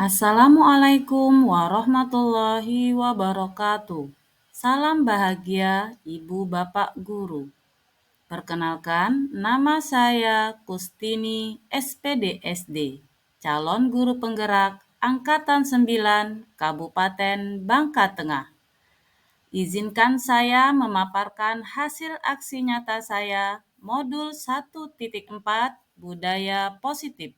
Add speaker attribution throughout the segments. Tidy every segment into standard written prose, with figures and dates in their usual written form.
Speaker 1: Assalamualaikum warahmatullahi wabarakatuh. Salam bahagia Ibu Bapak Guru. Perkenalkan, nama saya Kustini SPDSD, calon guru penggerak Angkatan 9 Kabupaten Bangka Tengah. Izinkan saya memaparkan hasil aksi nyata saya modul 1.4 Budaya Positif.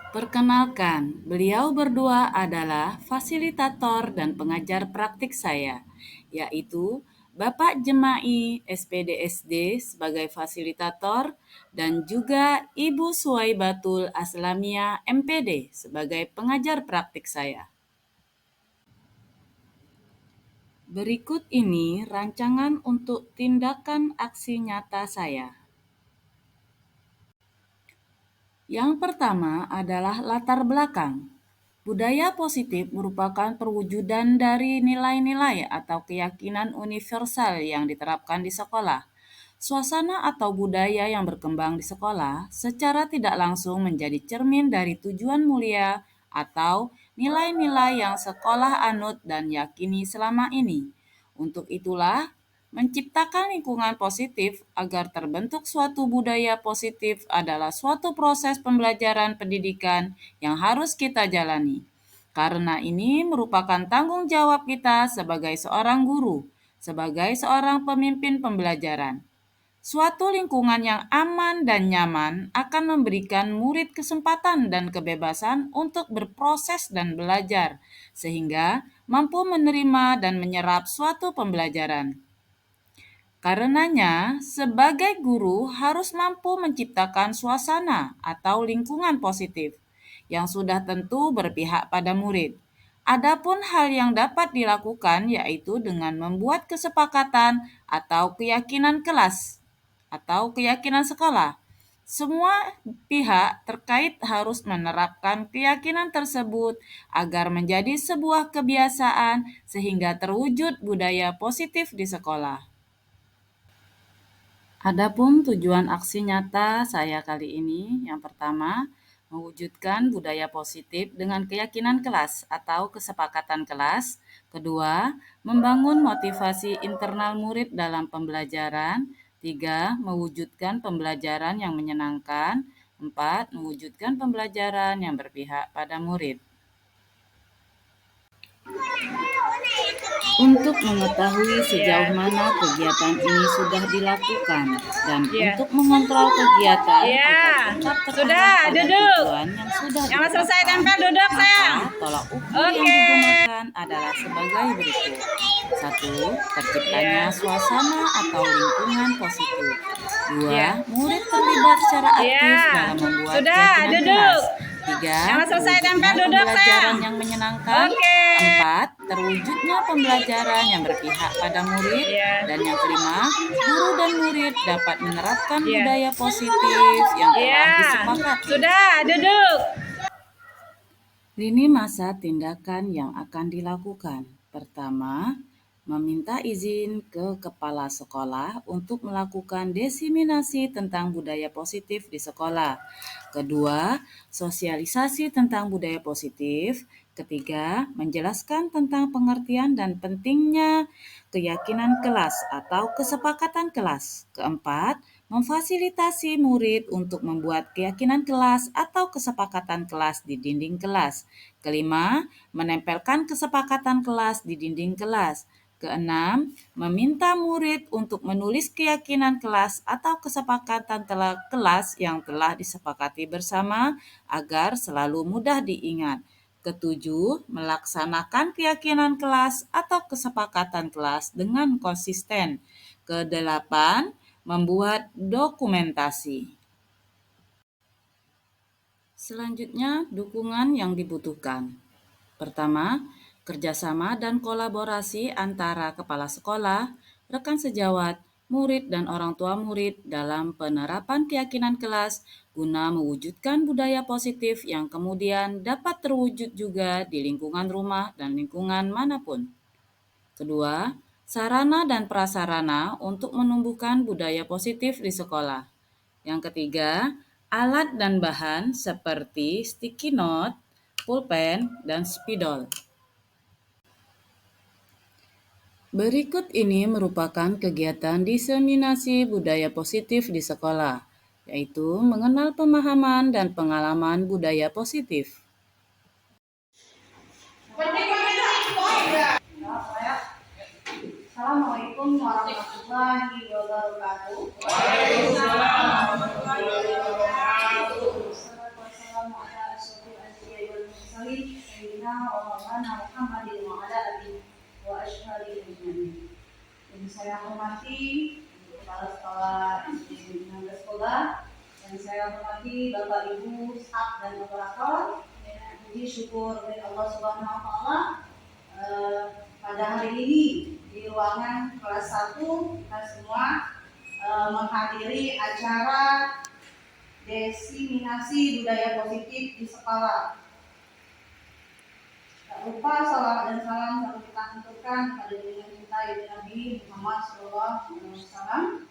Speaker 1: Perkenalkan, beliau berdua adalah fasilitator dan pengajar praktik saya, yaitu Bapak Jemai SPDSD sebagai fasilitator dan juga Ibu Suwaibatul Aslamia MPD sebagai pengajar praktik saya. Berikut ini rancangan untuk tindakan aksi nyata saya. Yang pertama adalah latar belakang. Budaya positif merupakan perwujudan dari nilai-nilai atau keyakinan universal yang diterapkan di sekolah. Suasana atau budaya yang berkembang di sekolah secara tidak langsung menjadi cermin dari tujuan mulia atau nilai-nilai yang sekolah anut dan yakini selama ini. Untuk itulah, menciptakan lingkungan positif agar terbentuk suatu budaya positif adalah suatu proses pembelajaran pendidikan yang harus kita jalani. Karena ini merupakan tanggung jawab kita sebagai seorang guru, sebagai seorang pemimpin pembelajaran. Suatu lingkungan yang aman dan nyaman akan memberikan murid kesempatan dan kebebasan untuk berproses dan belajar, sehingga mampu menerima dan menyerap suatu pembelajaran. Karenanya, sebagai guru harus mampu menciptakan suasana atau lingkungan positif yang sudah tentu berpihak pada murid. Adapun hal yang dapat dilakukan yaitu dengan membuat kesepakatan atau keyakinan kelas atau keyakinan sekolah. Semua pihak terkait harus menerapkan keyakinan tersebut agar menjadi sebuah kebiasaan sehingga terwujud budaya positif di sekolah. Adapun tujuan aksi nyata saya kali ini, yang pertama, mewujudkan budaya positif dengan keyakinan kelas atau kesepakatan kelas. Kedua, membangun motivasi internal murid dalam pembelajaran. Tiga, mewujudkan pembelajaran yang menyenangkan. Empat, mewujudkan pembelajaran yang berpihak pada murid. Untuk mengetahui sejauh mana kegiatan ini sudah dilakukan dan untuk mengontrol kegiatan agar tetap terarah pada tujuan yang sudah ditetapkan, maka tolak ukur yang digunakan adalah sebagai berikut. 1. Terciptanya suasana atau lingkungan positif. 2. Murid terlibat secara aktif dalam membuat keyakinan kelas. 3. Terwujudnya pembelajaran yang menyenangkan. 4. Terwujudnya pembelajaran yang berpihak pada murid. Dan yang kelima, guru dan murid dapat menerapkan budaya positif yang telah disepakati. Lini masa tindakan yang akan dilakukan. Pertama, meminta izin ke kepala sekolah untuk melakukan diseminasi tentang budaya positif di sekolah. Kedua, sosialisasi tentang budaya positif. Ketiga, menjelaskan tentang pengertian dan pentingnya keyakinan kelas atau kesepakatan kelas. Keempat, memfasilitasi murid untuk membuat keyakinan kelas atau kesepakatan kelas di dinding kelas. Kelima, menempelkan kesepakatan kelas di dinding kelas. Keenam, meminta murid untuk menulis keyakinan kelas atau kesepakatan kelas yang telah disepakati bersama agar selalu mudah diingat. Ketujuh, melaksanakan keyakinan kelas atau kesepakatan kelas dengan konsisten. Kedelapan, membuat dokumentasi. Selanjutnya, dukungan yang dibutuhkan. Pertama, kerjasama dan kolaborasi antara kepala sekolah, rekan sejawat, murid, dan orang tua murid dalam penerapan keyakinan kelas guna mewujudkan budaya positif yang kemudian dapat terwujud juga di lingkungan rumah dan lingkungan manapun. Kedua, sarana dan prasarana untuk menumbuhkan budaya positif di sekolah. Yang ketiga, alat dan bahan seperti sticky note, pulpen, dan spidol. Berikut ini merupakan kegiatan diseminasi budaya positif di sekolah, yaitu mengenal pemahaman dan pengalaman budaya positif.
Speaker 2: Assalamualaikum warahmatullahi wabarakatuh. Waalaikumsalam warahmatullahi wabarakatuh. Wassalamualaikum warahmatullahi wabarakatuh. Sayyidina wa maulana Muhammadin wa ala alihi wa ashabihi ajma'in. Yang saya hormati kepala sekolah SD 19 Sekolah, yang saya hormati Bapak Ibu staf dan operator. Puji syukur dari Allah Subhanahu wa taala pada hari ini di ruangan kelas 1 kita semua menghadiri acara diseminasi budaya positif di sekolah. Tak lupa salawat dan salam yang kita aturkan pada junjungan kita Ibu Nabi Muhammad SAW.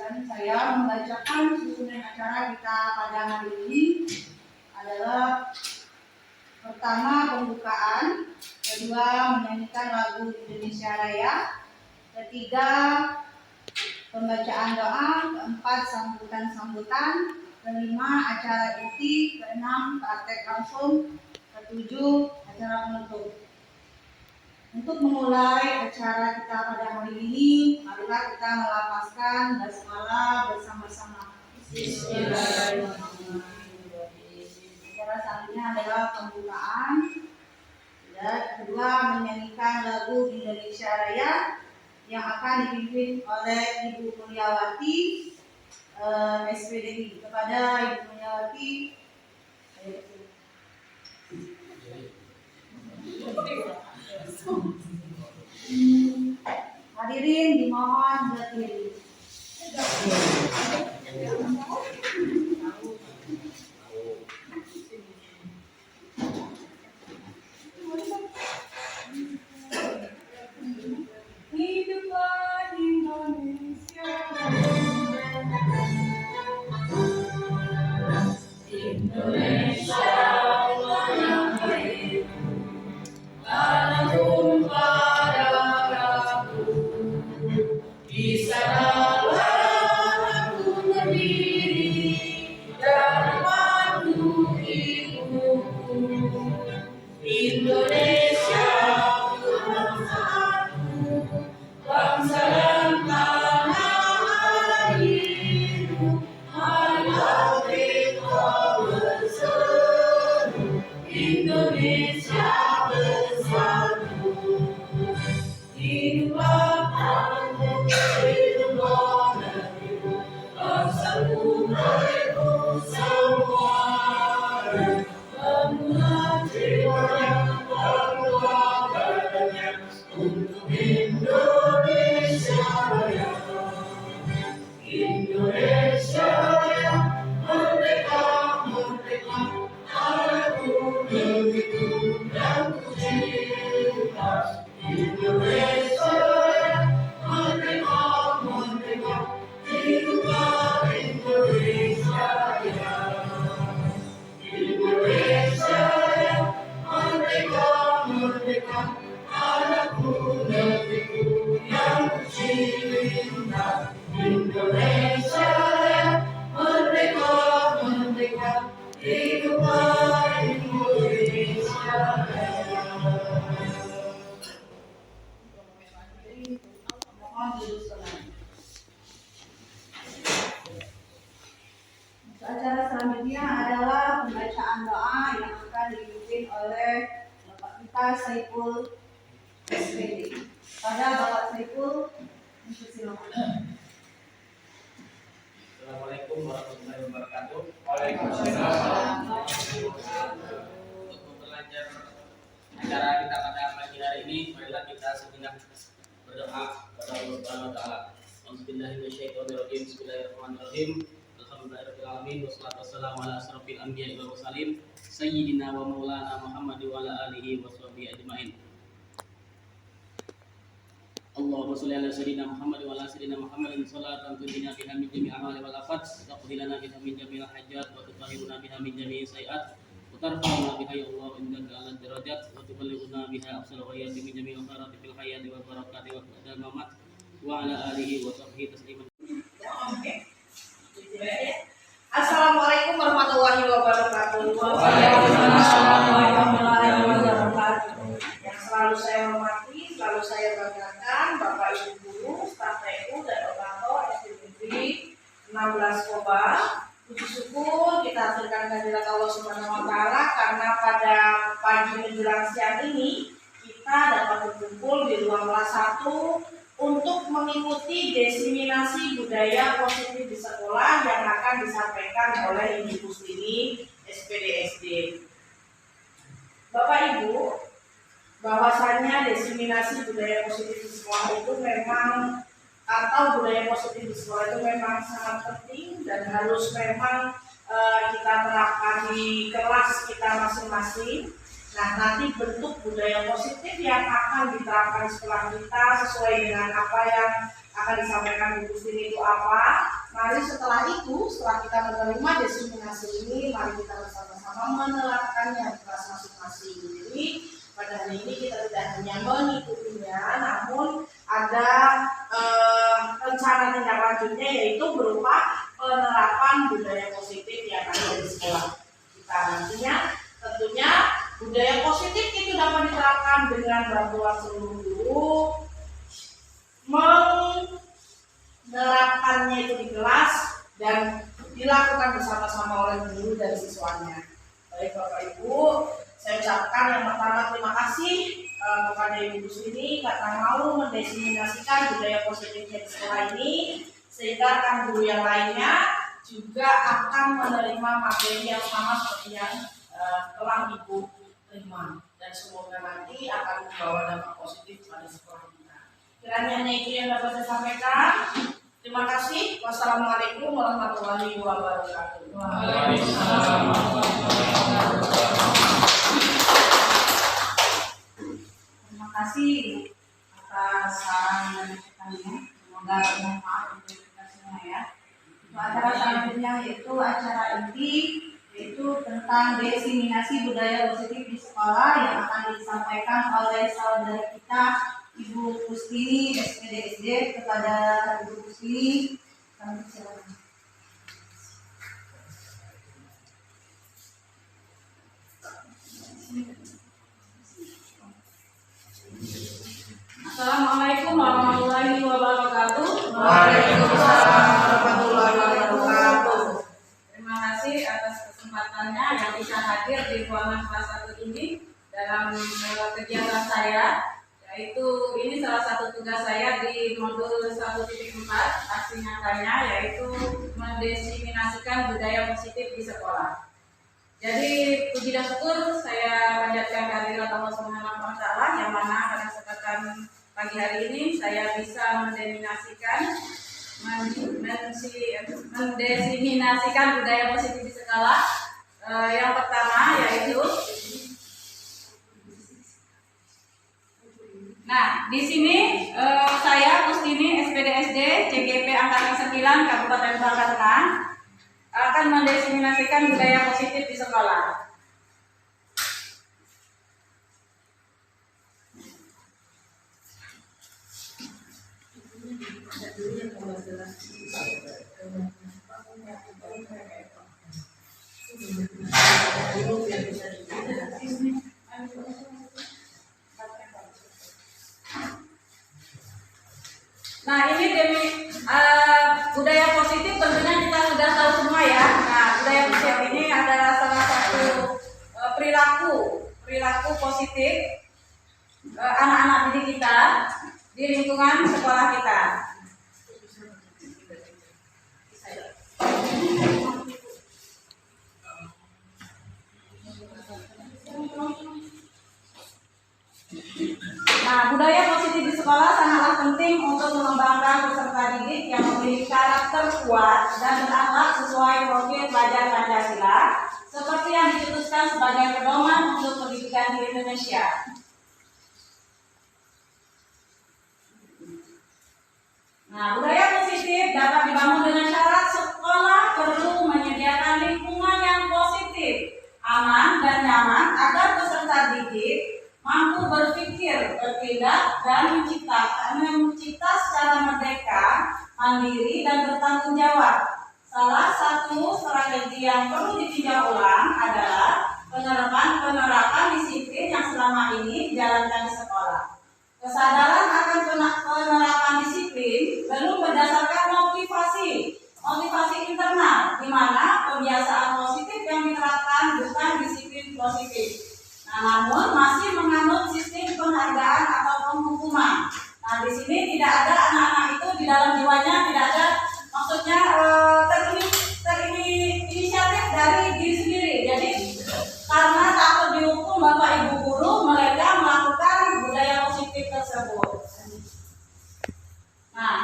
Speaker 2: Dan saya membacakan susunan acara kita pada hari ini adalah pertama pembukaan, kedua menyanyikan lagu Indonesia Raya, ketiga pembacaan doa, keempat sambutan-sambutan, kelima acara inti, keenam praktek langsung, ketujuh acara penutup. Untuk memulai acara kita pada hari ini, marilah kita melafazkan basmalah bersama-sama. Bismillahirrahmanirrahim. Acara selanjutnya adalah pembukaan. Kedua menyanyikan lagu Indonesia Raya yang akan dipimpin oleh Ibu Mulyawati SPDI. Kepada Ibu Mulyawati, hadirin dimohon berdiri. Hiduplah Indonesia. Indonesia yang baik, tanah tumpah darahku, di sanalah aku berdiri dan memandu ibuku. Indonesia bangsaku, bangsa dan tanah airku, marilah kita berseru, Indonesia bersatu. Hiduplah tanahku, hiduplah negeriku, bangsaku mereka semua. Bangunlah jiwanya, bangunlah badannya untuk Indonesia Raya. Indonesia Raya, merdeka, merdeka, aku negeriku yang kucinta. Indonesia Raya, merdeka, merdeka, hiduplah Indonesia Raya. Indonesia Raya, merdeka, merdeka, anakku negeriku yang kucinta. Indonesia Raya, merdeka, merdeka, hiduplah Indonesia Raya. Mohon duduk sekalian. Acara selanjutnya adalah pembacaan doa yang akan dipimpin oleh Bapak kita Saiful SPD. Pada Bapak Saiful, silakan.
Speaker 3: Assalamualaikum warahmatullahi wabarakatuh. Waalaikumsalam. Untuk memperlancar acara kita pada pagi hari ini, marilah kita sejenak berdoa kepada Allah Subhanahu wa taala. Bismillahirrahmanirrahim. Bismillahirrahmanirrahim. Alhamdulillahirabbil alamin wassalatu wassalamu ala asyrofil anbiya'i wal mursalin sayyidina wa maulana Muhammad wa ala alihi washabihi ajmain. Allahumma sholli ala sayyidina Muhammad wa ala sayyidina Muhammadin sholatan tunjina biha min jami'il a'mali wal afat wa taqdi lana biha min jami'il hajat wa tutahhiruna biha min jami'i sayiat wa وترفعنا بها يا الله إنك على الدرجات وتبلغنا بها أقصى الغايات من جميع الخيرات في الحياة والبركات وبعد الممات وعلى آله وصحبه تسليما.
Speaker 2: Assalamualaikum warahmatullahi wabarakatuh. Waalaikumsalam warahmatullahi wabarakatuh. Yang selalu saya hormati, selalu saya banggakan Bapak Ibu guru, staf TU dan operator SDPB 16 Koba. Puji syukur kita haturkan kehadirat Allah Subhanahu wa taala karena pada pagi menjelang siang ini kita dapat berkumpul di ruang kelas 1 untuk mengikuti desiminasi budaya positif di sekolah yang akan disampaikan oleh Ibu Kustini SPDSD. Bapak Ibu, bahwasannya desiminasi budaya positif di sekolah itu memang budaya positif di sekolah itu memang sangat penting dan harus memang kita terapkan di kelas kita masing-masing. Nah, nanti bentuk budaya positif yang akan diterapkan di sekolah kita sesuai dengan apa yang akan disampaikan Bu Kustini itu apa. Mari setelah kita menerima desiminasi ini, mari kita bersama-sama menerapkannya di kelas masing-masing. Jadi, pada hari ini kita tidak hanya mengikutinya, namun ada rencana tindak lanjutnya yaitu berupa penerapan budaya positif yang ada di sekolah kita nantinya. Tentunya budaya positif itu dapat diterapkan dengan bantuan seluruh guru, menerapkannya itu di kelas dan dilakukan bersama-sama oleh guru dan siswanya. Baik Bapak Ibu, saya ucapkan yang pertama terima kasih kepada Ibu Kustini karena mau mendesiminasikan budaya positif di sekolah ini, sehingga rekan guru yang lainnya juga akan menerima materi yang sama seperti yang telah Ibu terima, dan semoga nanti akan membawa dampak positif pada sekolah kita. Kiranya itu yang dapat saya sampaikan. Terima kasih. Wassalamualaikum warahmatullahi wabarakatuh.
Speaker 3: Waalaikumsalam.
Speaker 2: Terima kasih atas saran dan masukannya. Semoga bermanfaat untuk kita semua ya. Acara selanjutnya yaitu acara inti, yaitu tentang desiminasi budaya positif di sekolah yang akan disampaikan oleh saudara kita Ibu Kustini SPDSD. Kepada Ibu Kustini kami silakan. Assalamualaikum warahmatullahi wabarakatuh. Waalaikumsalam warahmatullahi wabarakatuh. Terima kasih atas kesempatannya yang bisa hadir di ruangan kelas 1 ini dalam kegiatan saya, yaitu ini salah satu tugas saya di modul 1.4 aksi nyatanya, yaitu mendesiminasikan budaya positif di sekolah. Jadi puji dan syukur saya panjatkan kehadirat Allah Subhanahu wa taala yang mana pada kesempatan pagi hari ini saya bisa mendesiminasikan budaya positif di sekolah. Yang pertama yaitu, nah di sini saya Kustini SPDSD CGP Angkatan 9 Kabupaten Bangka Tengah akan mendesiminasikan budaya positif di sekolah. Nah ini demi budaya positif tentunya kita sudah tahu semua ya. Nah budaya positif ini adalah salah satu perilaku positif anak-anak didik kita di lingkungan sekolah kita. Nah, budaya positif di sekolah sangatlah penting untuk mengembangkan peserta didik yang memiliki karakter kuat dan berakhlak sesuai profil pelajar Pancasila, seperti yang dicetuskan sebagai pedoman untuk pendidikan di Indonesia. Nah, budaya positif dapat dibangun dengan syarat sekolah perlu menyediakan lingkungan yang positif, aman, dan strategi yang perlu ditinjau ulang adalah penerapan disiplin yang selama ini dijalankan di sekolah. Kesadaran akan penerapan disiplin belum berdasarkan motivasi internal, di mana kebiasaan positif yang diterapkan bukan disiplin positif. Namun masih menganut sistem penghargaan atau penghukuman. Di sini tidak ada anak-anak itu di dalam jiwanya, tidak ada maksudnya terinisiatif dari diri sendiri. Jadi karena takut dihukum bapak ibu guru, mereka melakukan budaya positif tersebut.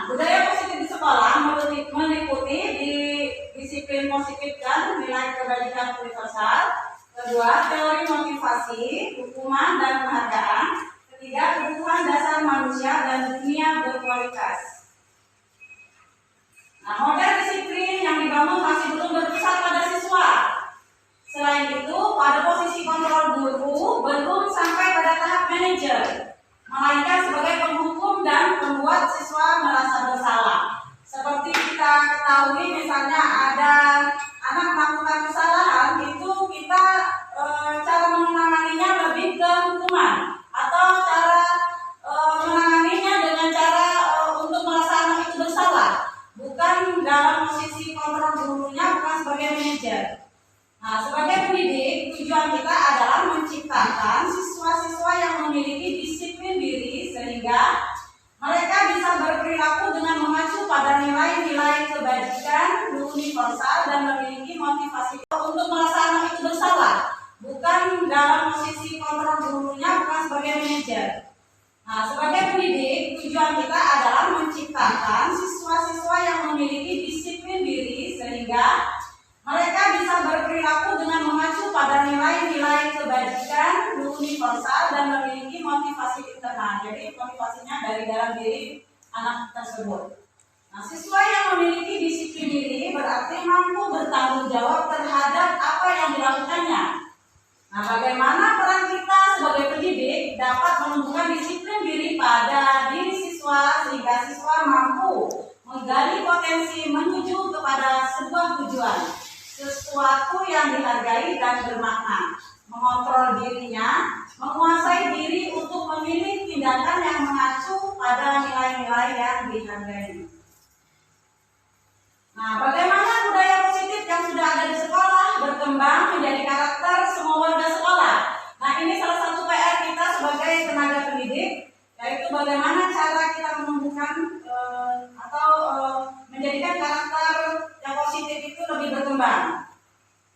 Speaker 2: Budaya positif di sekolah meliputi di disiplin positif dan nilai kebajikan universal. Kedua, teori motivasi, hukuman dan penghargaan. Ketiga, kebutuhan dasar manusia dan dunia berkualitas. Model disiplin yang dibangun masih belum berpusat pada siswa. Selain itu, pada posisi kontrol guru belum sampai pada tahap manajer, melainkan sebagai penghukum dan membuat siswa merasa bersalah. Seperti kita ketahui, misalnya ada anak melakukan kesalahan, itu kita cara menanganinya lebih ke hukuman, atau cara menanganinya dengan cara untuk merasa anak itu bersalah, bukan dalam posisi kontrol gurunya, bukan sebagai manajer. Sebagai pendidik, tujuan kita adalah menciptakan siswa-siswa yang memiliki disiplin diri sehingga mereka bisa berperilaku dengan mengacu pada nilai-nilai kebajikan universal dan memiliki motivasi untuk merasa anak itu bersalah, bukan dalam posisi kontrol gurunya, bukan sebagai manajer. Sebagai pendidik, tujuan kita adalah menciptakan siswa-siswa yang memiliki disiplin diri sehingga mereka bisa berperilaku dengan mengacu pada nilai-nilai kebajikan universal dan memiliki motivasi internal. Jadi motivasinya dari dalam diri anak tersebut. Siswa yang memiliki disiplin diri berarti mampu bertanggung jawab terhadap apa yang dilakukannya. Bagaimana peran kita sebagai pendidik dapat menumbuhkan disiplin diri pada diri siswa sehingga siswa mampu menggali potensi menuju kepada sebuah tujuan, sesuatu yang dihargai dan bermakna, mengontrol dirinya, menguasai diri untuk memilih tindakan yang mengacu pada nilai-nilai yang dihargai. Bagaimana budaya positif yang sudah ada di sekolah berkembang menjadi karakter semua warga sekolah? Ini salah satu PR kita sebagai tenaga pendidik, yaitu bagaimana cara kita menumbuhkan atau menjadikan karakter yang positif itu lebih berkembang.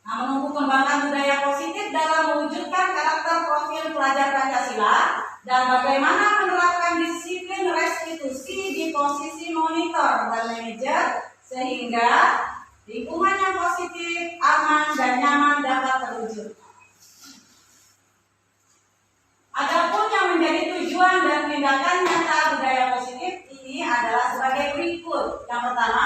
Speaker 2: Menumbuh kembangkan budaya positif dalam mewujudkan karakter profil pelajar Pancasila dan bagaimana menerapkan disiplin restitusi di posisi monitor dan manajer sehingga lingkungan yang positif, aman, dan nyaman dapat terwujud. Adapun yang menjadi tujuan dan tindakan nyata budaya positif ini adalah sebagai berikut. Yang pertama,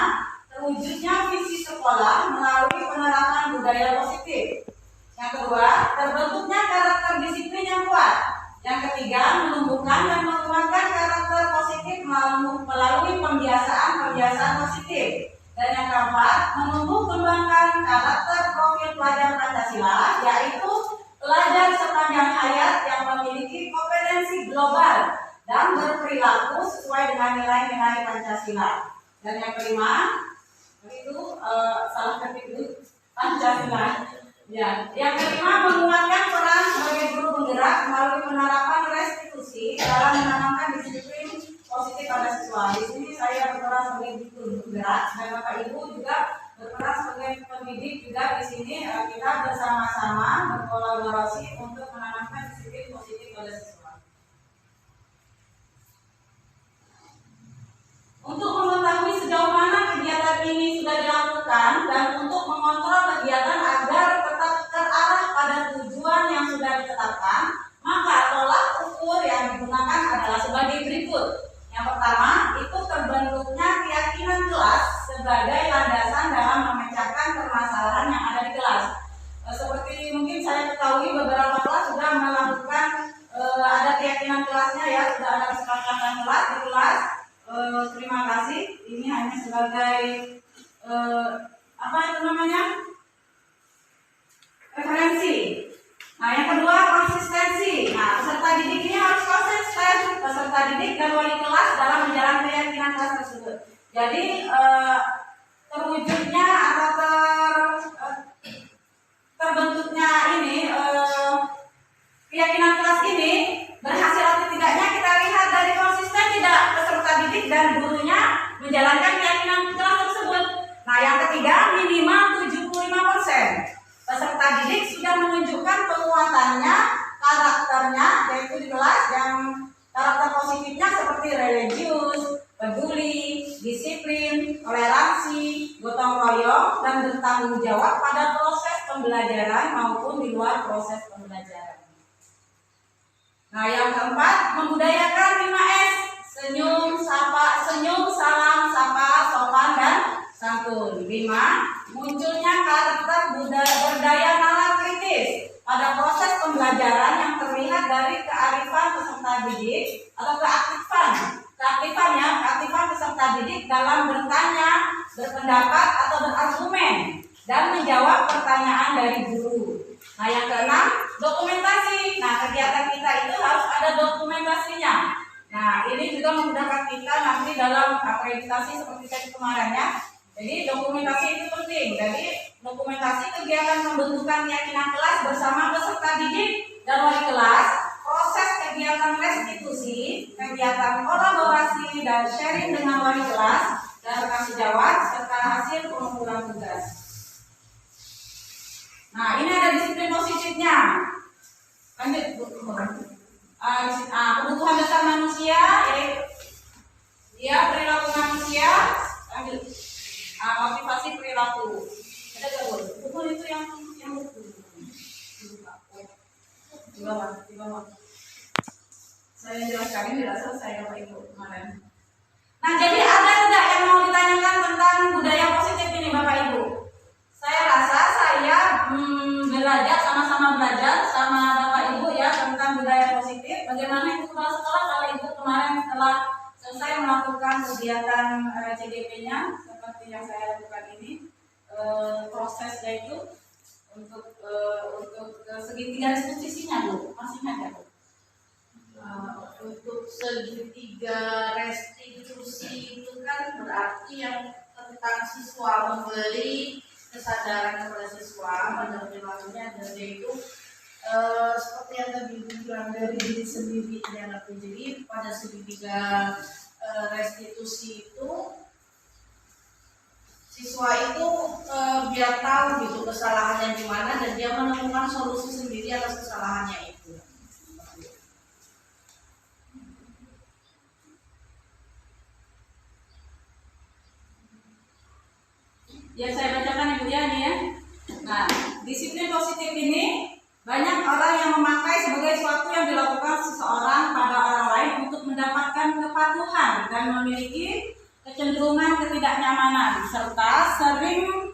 Speaker 2: terwujudnya visi sekolah melalui penerapan budaya positif. Yang kedua, terbentuknya karakter disiplin yang kuat. Yang ketiga, menumbuhkan dan menguatkan karakter positif melalui pembiasaan positif. Dan yang keempat, menumbuh kembangkan karakter profil pelajar Pancasila, yaitu pelajar sepanjang hayat yang memiliki kompetensi global dan berperilaku sesuai dengan nilai-nilai Pancasila. Dan yang kelima, itu salah ketik dulu, Pancasila. Yang kelima, menguatkan peran sebagai guru penggerak melalui penerapan restitusi dalam menanamkan disiplin positif pada siswa. Di sini saya berperan sebagai guru penggerak dan Bapak Ibu juga berperan sebagai pendidik juga. Di sini kita bersama-sama berkolaborasi untuk menanamkan disiplin positif pada siswa. Untuk mengetahui sejauh mana kegiatan ini sudah dilakukan dan untuk mengontrol kegiatan agar tetap terarah pada tujuan yang sudah ditetapkan, maka tolak ukur yang digunakan adalah sebagai berikut. Yang pertama, itu terbentuknya keyakinan kelas sebagai landasan dalam memecahkan permasalahan yang ada di kelas. Seperti mungkin saya ketahui beberapa kelas sudah melakukan ada keyakinan kelasnya ya, sudah ada kesepakatan kelas di kelas. Terima kasih. Ini hanya sebagai apa itu namanya? referensi. Nah, yang kedua konsistensi. Nah, peserta didik ini harus konsisten, peserta didik dan wali kelas dalam menjalankan keyakinan kelas tersebut. Jadi terwujudnya atau terbentuknya ini keyakinan kelas ini berhasil atau tidaknya kita lihat dari konsisten tidak peserta didik dan gurunya menjalankan keyakinan kelas tersebut. Nah, yang ketiga minimal 75%. Peserta didik sudah menunjukkan penguatannya, karakternya, yaitu di kelas yang karakter positifnya seperti religius, peduli, disiplin, toleransi, gotong royong, dan bertanggung jawab pada proses pembelajaran maupun di luar proses pembelajaran. Nah, yang keempat, membudayakan 5S, senyum, salam, sapa, sopan, dan santun. 5. Munculnya karakter berdaya nalar kritis pada proses pembelajaran yang terlihat dari kearifan peserta didik atau keaktifan peserta didik dalam bertanya, berpendapat atau berargumen dan menjawab pertanyaan dari guru. Nah, yang keenam, dokumentasi. Nah, kegiatan kita itu harus ada dokumentasinya. Nah, ini juga memudahkan kita nanti dalam akreditasi seperti tadi kemarin ya. Jadi dokumentasi itu penting. Jadi dokumentasi kegiatan pembentukan keyakinan kelas bersama peserta didik dan wali kelas, proses kegiatan restitusi, kegiatan kolaborasi dan sharing dengan wali kelas dan rekan sejawat serta hasil pengumpulan tugas. Nah, ini ada disiplin positifnya. Lanjut, kebutuhan dasar manusia, yaitu perilaku manusia. Lanjut. Motivasi perilaku. Ada gak Bu? Buku itu yang buku. Di bawah. Saya jelaskan ini tidak selesai Bapak Ibu kemarin. Nah, jadi ada tidak yang mau ditanyakan tentang budaya positif ini Bapak Ibu? Saya rasa saya sama-sama belajar sama Bapak Ibu ya tentang budaya positif. Bagaimana itu kepala sekolah kalau Ibu kemarin setelah selesai melakukan kegiatan CGP-nya seperti yang saya lakukan ini, prosesnya itu untuk segitiga restitusinya Bu, masih ada Bu?
Speaker 4: Untuk segitiga restitusi itu kan berarti yang tentang siswa memberi kesadaran kepada siswa pada perilakunya, dan yaitu seperti yang tadi bilang dari diri sendiri dan aku. Jadi pada segitiga restitusi itu siswa itu biar tahu gitu kesalahannya di mana dan dia menemukan solusi sendiri atas kesalahannya itu.
Speaker 2: Ya, saya bacakan Ibu ya ini ya. Nah, disiplin positif ini banyak orang yang memakai sebagai sesuatu yang dilakukan seseorang pada orang lain untuk mendapatkan kepatuhan dan memiliki kecenderungan ketidaknyamanan, serta sering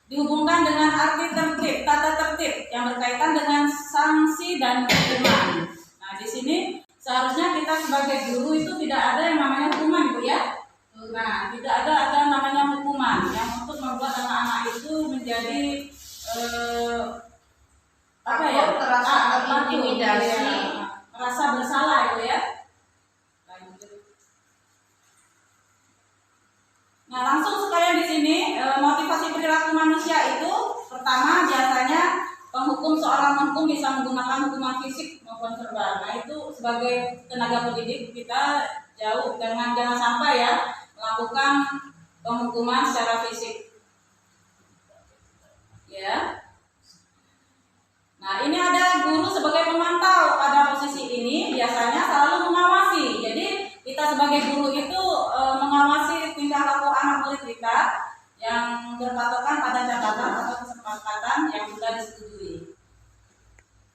Speaker 2: dihubungkan dengan arti tertib, tata tertib yang berkaitan dengan sanksi dan hukuman. Nah, di sini seharusnya kita sebagai guru itu tidak ada yang namanya hukuman, Bu ya. Nah, tidak ada namanya hukuman yang untuk membuat anak-anak itu menjadi
Speaker 4: terasa terintimidasi,
Speaker 2: merasa bersalah itu ya. Nah, langsung sekalian di sini motivasi perilaku manusia itu pertama biasanya penghukum seorang penghukum bisa menggunakan hukuman fisik maupun verbal. Nah, itu sebagai tenaga pendidik kita jauh jangan sampai ya melakukan penghukuman secara fisik. Ya. Nah, ini ada guru sebagai pemantau pada posisi ini biasanya selalu mengawasi. Jadi kita sebagai guru itu mengawasi tingkah laku anak murid kita yang berpatokan pada catatan atau kesepakatan yang sudah disetujui.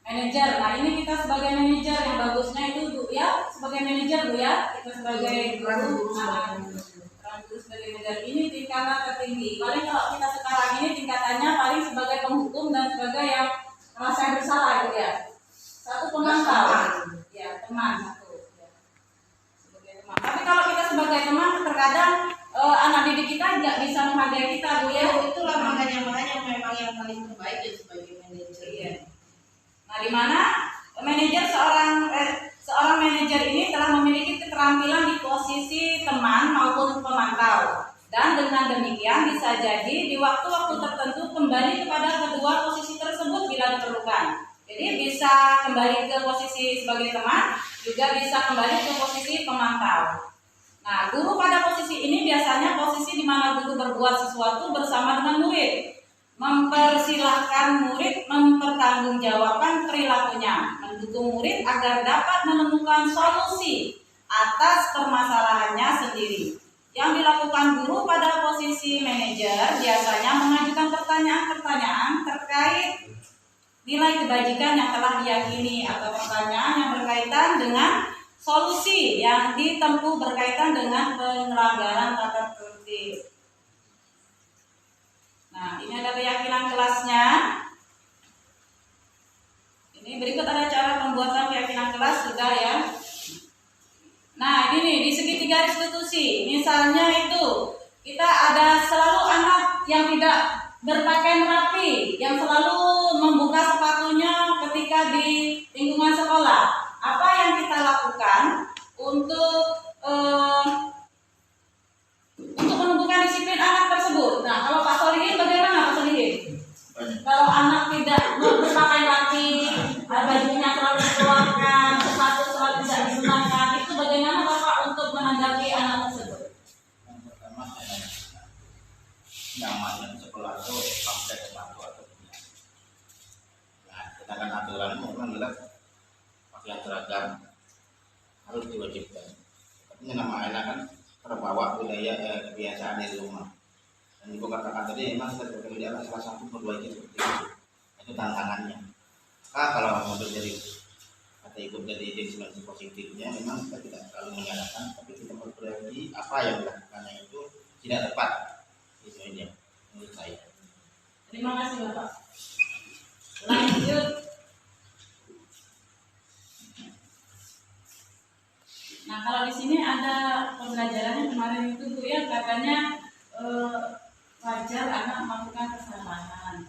Speaker 2: Manajer, nah ini kita sebagai manajer yang bagusnya itu Bu ya, sebagai manajer Bu ya, kita sebagai guru, sebagai manajer ini tingkatan tertinggi. Paling kalau kita sekarang ini tingkatannya paling sebagai penghukum dan sebagai yang merasa bersalah gitu ya. Satu pemantau, ya teman satu. Ya. Sebagai teman. Tapi kalau kita sebagai teman terkadang anak didik kita nggak bisa menghargai kita Bu ya.
Speaker 4: Itulah makanya memang yang yang paling terbaik ya sebagai manajer.
Speaker 2: Iya. Nah, di mana seorang manajer ini telah memiliki keterampilan di posisi teman maupun pemantau. Dan dengan demikian bisa jadi di waktu-waktu tertentu kembali kepada kedua posisi tersebut bila diperlukan. Jadi bisa kembali ke posisi sebagai teman, juga bisa kembali ke posisi pemantau. Nah, guru pada posisi ini biasanya posisi di mana guru berbuat sesuatu bersama dengan murid, mempersilahkan murid mempertanggungjawabkan perilakunya, mendukung murid agar dapat menemukan solusi atas permasalahannya sendiri. Yang dilakukan guru pada posisi manajer biasanya mengajukan pertanyaan-pertanyaan terkait nilai kebajikan yang telah diyakini atau pertanyaan yang berkaitan dengan solusi yang ditempuh berkaitan dengan pelanggaran tata tertib. Nah, ini ada keyakinan kelasnya. Ini berikut ada cara pembuatan keyakinan kelas juga ya. Nah, ini nih di segitiga restitusi. Misalnya itu kita ada selalu anak yang tidak berpakaian rapi, yang selalu membuka sepatunya ketika di lingkungan sekolah. Apa yang kita lakukan untuk menumbuhkan disiplin anak tersebut? Nah, kalau Pak Solihin bagaimana Pak Solihin? Kalau anak tidak berpakaian rapi, bajunya selalu dikeluarkan, sepatu selalu tidak digunakan, itu bagaimana Bapak untuk menanggapi anak tersebut?
Speaker 5: Yang pertama saya nyamannya di sekolah itu pakai sepatu atau tidak. Nah, sedangkan aturan memang jelas pakaian seragam harus diwajibkan. Tapi nama anak kan terbawa budaya kebiasaan di rumah. Dan ibu katakan tadi memang kita sebagai adalah salah satu perbaiki seperti itu. Itu tantangannya. Kalau untuk jadi kata ibu jadi dimensi positifnya, memang kita tidak terlalu menyalahkan, tapi kita memperbaiki apa yang dilakukannya itu tidak tepat. Itu aja menurut saya.
Speaker 2: Terima kasih Bapak. Lanjut. Nah, kalau di sini ada pembelajarannya kemarin itu Bu ya, katanya wajar anak melakukan kesalahan.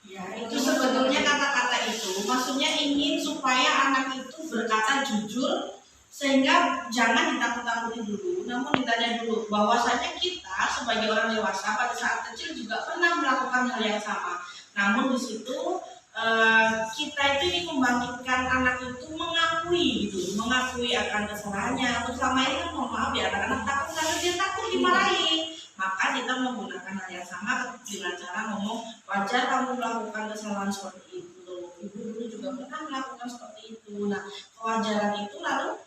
Speaker 4: Ya, itu sebetulnya kata-kata itu maksudnya ingin supaya anak itu berkata jujur, sehingga jangan ditakut-takuti dulu, namun ditanya dulu. Bahwasanya kita sebagai orang dewasa pada saat kecil juga pernah melakukan hal yang sama. Namun di situ kita itu ingin membangkitkan anak itu mengakui akan kesalahannya. Atau selama ini kan mohon maaf ya, anak-anak takut karena dia takut dimarahi. Maka kita menggunakan hal yang sama dengan cara ngomong, wajar kamu melakukan kesalahan seperti itu. Ibu dulu juga pernah melakukan seperti itu. Nah, kewajaran itu lalu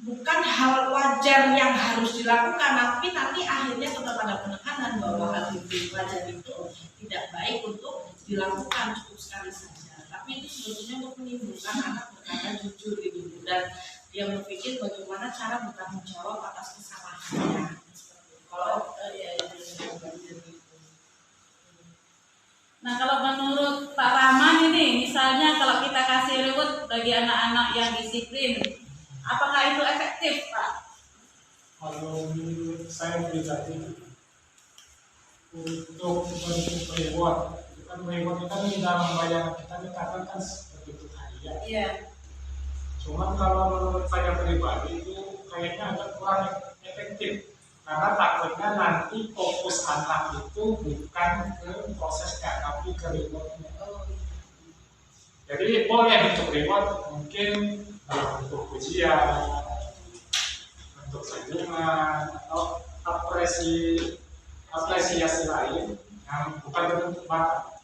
Speaker 4: bukan hal wajar yang harus dilakukan, tapi nanti akhirnya tetap ada penekanan bahwa hal itu wajar itu tidak baik untuk dilakukan, cukup sekali saja. Tapi itu sebetulnya untuk menimbulkan anak berkata jujur gitu, dan dia berpikir bagaimana cara bertanggung jawab atas kesalahannya.
Speaker 2: Nah, kalau menurut Pak Rahman ini, misalnya kalau kita kasih reward bagi anak-anak yang disiplin, apakah itu efektif, Pak?
Speaker 6: Kalau menurut saya pribadi, untuk bentuk reward, itu kan reward itu kan tidak membayar kita karena kan begitu kaya.
Speaker 2: Iya.
Speaker 6: Cuman kalau menurut saya pribadi itu kayaknya agak kurang efektif. Karena takutnya nanti fokus anak itu bukan ke prosesnya, tapi ke rewardnya. Jadi boleh untuk reward mungkin untuk pujian, untuk senyuman, atau apresiasi lain yang bukan bentuk makan.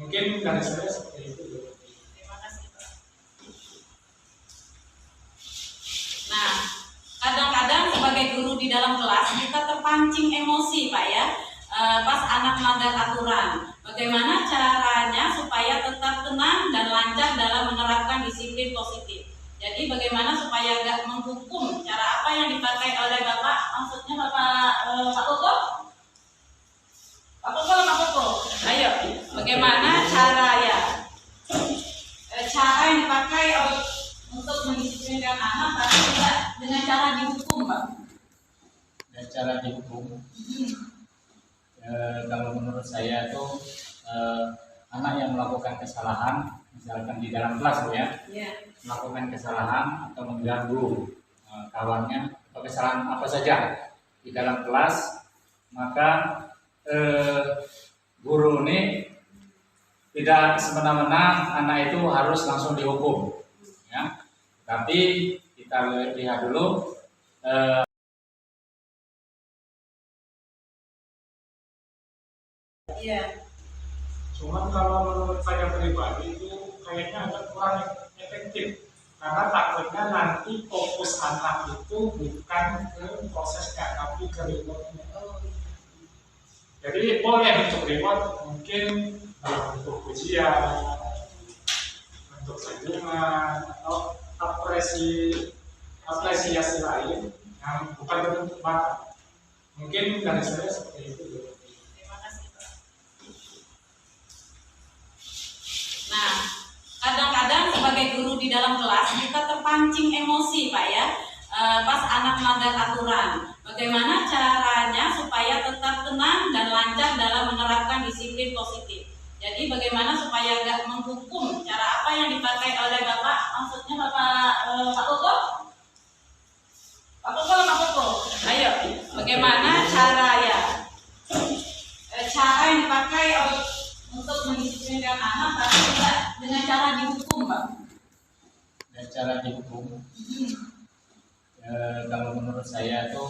Speaker 6: Mungkin dari saya seperti itu.
Speaker 2: Terima kasih, Pak. Nah, kadang-kadang sebagai guru di dalam kelas kita terpancing emosi Pak ya, pas anak melanggar aturan. Bagaimana caranya supaya tetap tenang dan lancar dalam menerapkan disiplin positif? Jadi bagaimana supaya nggak menghukum? Cara apa yang dipakai oleh Bapak? Maksudnya Pak Koko? Pak Koko, ayo. Bagaimana cara yang dipakai untuk mendisiplinkan anak, tapi tidak dengan cara dihukum, Pak?
Speaker 5: Dan cara dihukum,
Speaker 7: Kalau menurut saya itu anak yang melakukan kesalahan, misalkan di dalam kelas Bu ya, melakukan kesalahan atau mengganggu kawannya atau kesalahan apa saja di dalam kelas, maka guru ini tidak semena-mena anak itu harus langsung dihukum, ya. Tapi kita lihat dulu
Speaker 6: Cuman kalau menurut saya pribadi itu kayaknya agak kurang efektif karena takutnya nanti fokus anak itu bukan ke prosesnya tapi ke rewardnya. Jadi boleh untuk reward mungkin dalam bentuk pujian, bentuk sanjungan atau apresiasi lain yang bukan berbentuk bakat. Mungkin dari saya seperti itu.
Speaker 2: Terima kasih, Pak. Nah, kadang-kadang sebagai guru di dalam kelas kita terpancing emosi, Pak ya, pas anak melanggar aturan. Bagaimana caranya supaya tetap tenang dan lancar dalam menerapkan disiplin positif? Jadi bagaimana supaya nggak menghukum? Cara apa yang dipakai oleh Bapak? Maksudnya Pak Koko? Pak Koko, ayo. Bagaimana cara yang dipakai untuk mendisiplinkan anak tapi tidak dengan cara dihukum, Pak?
Speaker 7: dan cara dihukum. Kalau menurut saya itu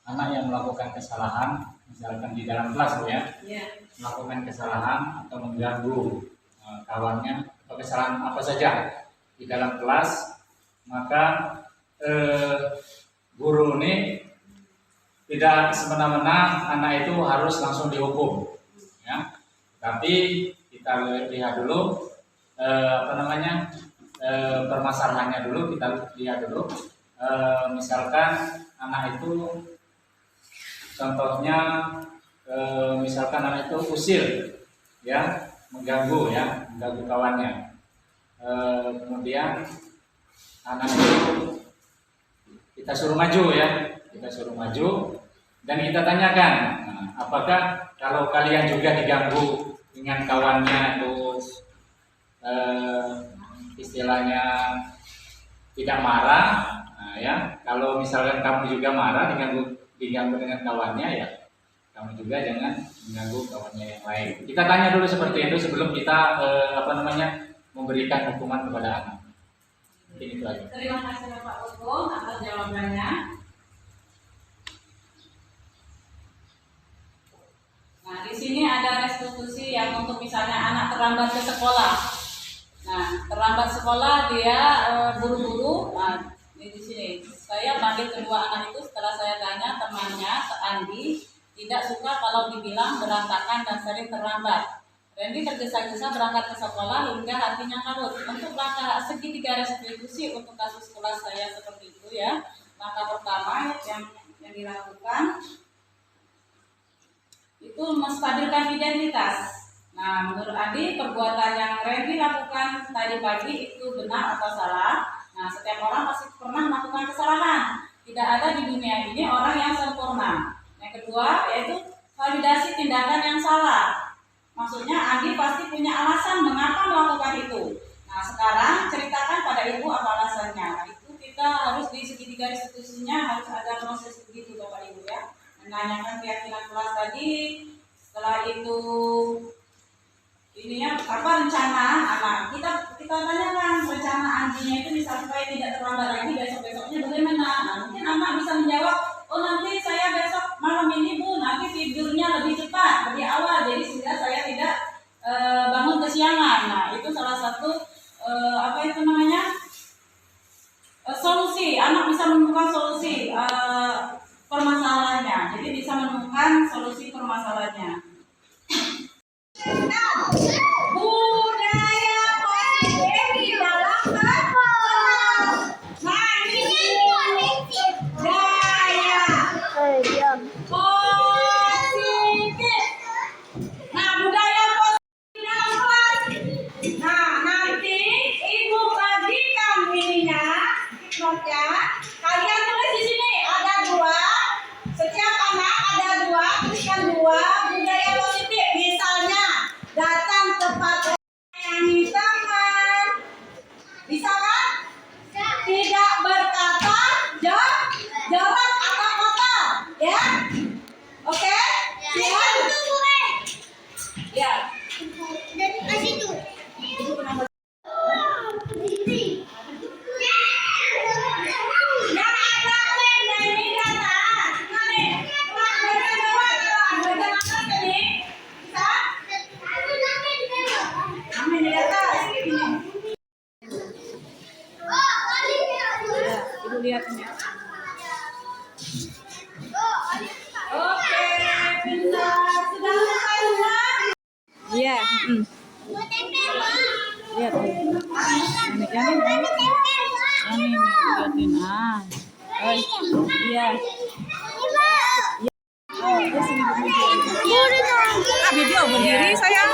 Speaker 7: anak yang melakukan kesalahan, misalkan di dalam kelas Bu ya, melakukan kesalahan atau mengganggu kawannya atau kesalahan apa saja di dalam kelas, maka guru ini tidak semena-mena anak itu harus langsung dihukum, ya. Tapi kita lihat dulu permasalahannya dulu, kita lihat dulu. Misalkan anak itu, contohnya misalkan anak itu usil, ya, mengganggu kawannya. Kemudian anak itu kita suruh maju dan kita tanyakan, apakah kalau kalian juga diganggu dengan kawannya itu istilahnya tidak marah, ya. Kalau misalkan kamu juga marah diganggu dengan kawannya, ya kamu juga jangan mengganggu kawannya yang lain. Kita tanya dulu seperti itu sebelum kita memberikan hukuman kepada anak. Mungkin itu aja.
Speaker 2: Terima kasih Bapak Koko atas jawabannya. Nah, di sini ada restitusi yang untuk misalnya anak terlambat ke sekolah. Nah, terlambat sekolah dia buru-buru. Nah, di sini saya panggil kedua anak itu setelah saya tanya temannya, Andi, tidak suka kalau dibilang berantakan dan sering terlambat. Randy tergesa-gesa berangkat ke sekolah hingga hatinya kalut. Untuk langkah segitiga restitusi untuk kasus kelas saya seperti itu ya. Langkah pertama yang dilakukan itu menstabilkan identitas. Nah, menurut Adi, perbuatan yang Randy lakukan tadi pagi itu benar atau salah? Nah, setiap orang pasti pernah melakukan kesalahan. Tidak ada di dunia ini orang yang sempurna. Yang kedua, yaitu validasi tindakan yang salah. Maksudnya Adi pasti punya alasan mengapa melakukan itu. Nah, sekarang ceritakan pada ibu apa alasannya. Itu kita harus di segitiga restitusinya harus ada proses begitu Bapak Ibu ya. Menanyakan keyakinan kelas tadi, setelah itu apa rencana anak. Kita tanyakan rencana Andinya itu bisa supaya tidak terlambat lagi besok-besoknya bagaimana. Nah, mungkin anak bisa menjawab, oh nanti saya besok malam ini Bu, nanti tidurnya lebih cepat, lebih awal, jadi sehingga saya tidak bangun kesiangan. Nah, itu salah satu solusi. Anak bisa menemukan solusi permasalahannya. Jadi bisa menemukan solusi permasalahannya. Budaya positif di dalam kelas. Nah, ini budaya positif. Nah, budaya positif di dalam kelas. Nah, nanti ibu bagikan ininya, notnya. Kalian tulis di sini ada 2. Setiap anak ada 2, tuliskan 2. Ibu lihat ini. Oke, pintar. Sudah selesai semua?
Speaker 1: Iya. Lihat tuh. Yang ini liatin. Iya. Video berdiri sayang.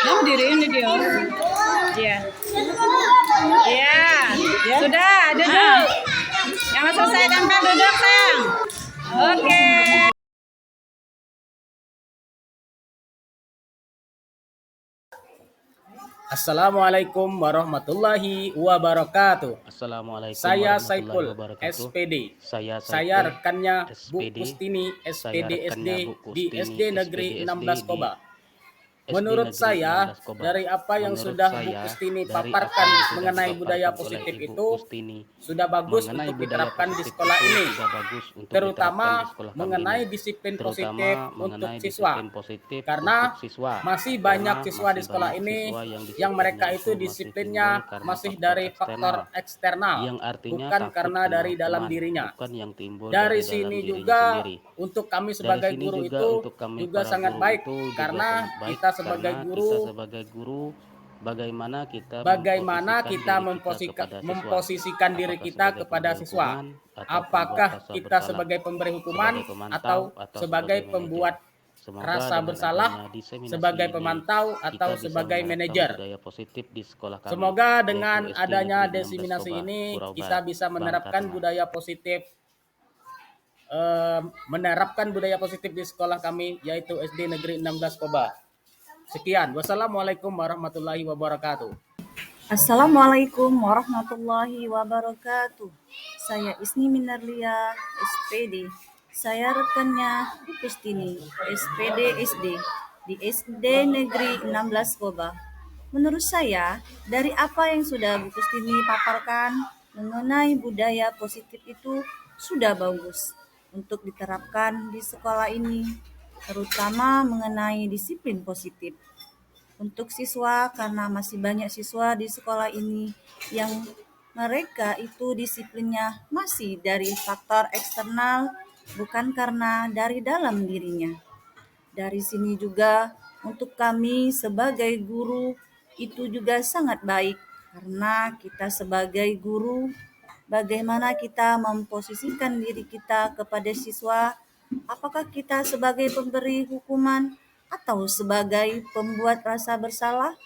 Speaker 1: Berdiri ini dia. Iya. Iya. Sudah, duduk. Yang selesai tempel duduk sayang. Oke.
Speaker 3: Assalamualaikum warahmatullahi wabarakatuh.
Speaker 8: Assalamualaikum
Speaker 3: Saya
Speaker 8: warahmatullahi
Speaker 3: Saiful,
Speaker 8: wabarakatuh.
Speaker 3: SPD.
Speaker 8: Saya
Speaker 3: Saya
Speaker 8: Saiful,
Speaker 3: rekannya Bu
Speaker 8: SPD.
Speaker 3: Kustini,
Speaker 8: Saya
Speaker 3: SPD SD
Speaker 8: rekannya Bu
Speaker 3: di
Speaker 8: Kustini,
Speaker 3: SD Negeri
Speaker 8: SPD
Speaker 3: 16 Koba.
Speaker 8: SD
Speaker 3: Menurut
Speaker 8: Negeri
Speaker 3: saya,
Speaker 8: 16 Koba.
Speaker 3: dari apa yang
Speaker 8: Menurut
Speaker 3: sudah Bu
Speaker 8: saya,
Speaker 3: Kustini
Speaker 8: dari apa
Speaker 3: paparkan
Speaker 8: yang sudah
Speaker 3: mengenai budaya
Speaker 8: dipaparkan
Speaker 3: positif
Speaker 8: oleh Ibu
Speaker 3: itu,
Speaker 8: Kustini
Speaker 3: sudah bagus
Speaker 8: mengenai
Speaker 3: untuk
Speaker 8: budaya
Speaker 3: diterapkan di
Speaker 8: positif
Speaker 3: sekolah
Speaker 8: itu
Speaker 3: ini,
Speaker 8: sudah bagus untuk
Speaker 3: terutama
Speaker 8: diterapkan di sekolah kami
Speaker 3: mengenai
Speaker 8: ini.
Speaker 3: disiplin
Speaker 8: Terutama
Speaker 3: positif untuk
Speaker 8: mengenai
Speaker 3: siswa.
Speaker 8: disiplin positif
Speaker 3: Karena
Speaker 8: untuk siswa.
Speaker 3: masih
Speaker 8: Karena
Speaker 3: banyak siswa di
Speaker 8: masih
Speaker 3: sekolah
Speaker 8: banyak
Speaker 3: ini
Speaker 8: siswa
Speaker 3: yang mereka
Speaker 8: disiplinnya
Speaker 3: itu
Speaker 8: masih
Speaker 3: disiplinnya
Speaker 8: timbul karena
Speaker 3: masih
Speaker 8: faktor
Speaker 3: dari faktor eksternal,
Speaker 8: yang artinya
Speaker 3: bukan
Speaker 8: takut
Speaker 3: karena
Speaker 8: kena
Speaker 3: dari dalam
Speaker 8: hukuman,
Speaker 3: dirinya.
Speaker 8: bukan yang timbul
Speaker 3: Dari
Speaker 8: dari dalam
Speaker 3: sini
Speaker 8: dirinya
Speaker 3: juga
Speaker 8: sendiri.
Speaker 3: untuk kami
Speaker 8: Dari
Speaker 3: sebagai
Speaker 8: sini
Speaker 3: guru
Speaker 8: juga
Speaker 3: itu
Speaker 8: untuk kami
Speaker 3: juga
Speaker 8: para
Speaker 3: sangat
Speaker 8: guru
Speaker 3: baik
Speaker 8: itu juga
Speaker 3: karena
Speaker 8: sangat baik
Speaker 3: kita sebagai
Speaker 8: karena
Speaker 3: guru
Speaker 8: kita sebagai guru bagaimana kita
Speaker 3: memposisikan diri kita kepada siswa. Apakah kita sebagai pemberi hukuman atau sebagai pembuat rasa bersalah, sebagai pemantau atau sebagai manajer. Semoga dengan adanya diseminasi ini kita bisa menerapkan budaya positif di sekolah kami, yaitu SD Negeri 16 Koba. Sekian, wassalamualaikum warahmatullahi wabarakatuh.
Speaker 1: Assalamualaikum warahmatullahi wabarakatuh. Saya Isni Minarlia, SPD. Saya rekannya Bu Kustini, SPD SD di SD Negeri 16 Koba. Menurut saya, dari apa yang sudah Bu Kustini paparkan mengenai budaya positif itu sudah bagus untuk diterapkan di sekolah ini, terutama mengenai disiplin positif. Untuk siswa, karena masih banyak siswa di sekolah ini yang mereka itu disiplinnya masih dari faktor eksternal, bukan karena dari dalam dirinya. Dari sini juga untuk kami sebagai guru itu juga sangat baik, karena kita sebagai guru bagaimana kita memposisikan diri kita kepada siswa, apakah kita sebagai pemberi hukuman atau sebagai pembuat rasa bersalah,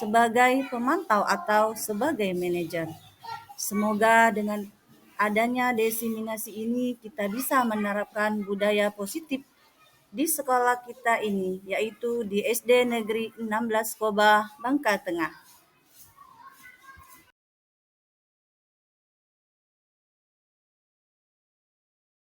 Speaker 1: sebagai pemantau atau sebagai manajer. Semoga dengan adanya diseminasi ini kita bisa menerapkan budaya positif di sekolah kita ini, yaitu di SD Negeri 16 Koba, Bangka Tengah.